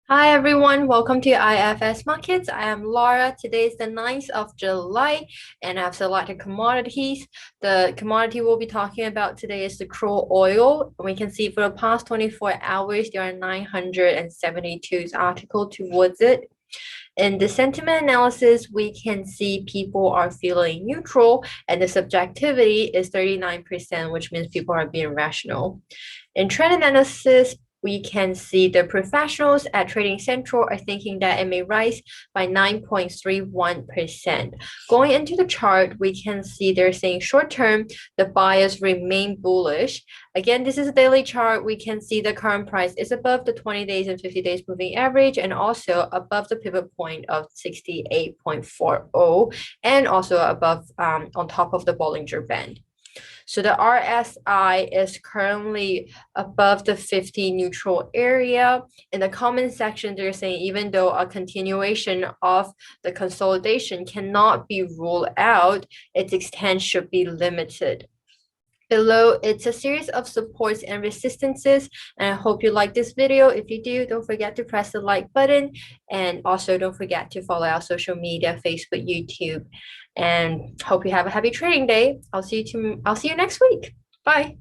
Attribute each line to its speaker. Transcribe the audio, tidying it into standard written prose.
Speaker 1: Hi everyone, welcome to IFS Markets. I am Laura. Today is the 9th of July and I've selected commodities. The commodity we'll be talking about today is the crude oil. We can see for the past 24 hours, there are 972 articles towards it. In the sentiment analysis, we can see people are feeling neutral and the subjectivity is 39%, which means people are being rational. In trend analysis, we can see the professionals at Trading Central are thinking that it may rise by 9.31%. Going into the chart, we can see they're saying short term, the buyers remain bullish. Again, this is a daily chart. We can see the current price is above the 20 days and 50 days moving average and also above the pivot point of 68.40 and also above on top of the Bollinger Band. So the RSI is currently above the 50 neutral area. In the comment section, they're saying even though a continuation of the consolidation cannot be ruled out, its extent should be limited. Below, it's a series of supports and resistances, and I hope you like this video. If you do, don't forget to press the like button, and also don't forget to follow our social media, Facebook, YouTube, and hope you have a happy trading day. I'll see you next week. Bye.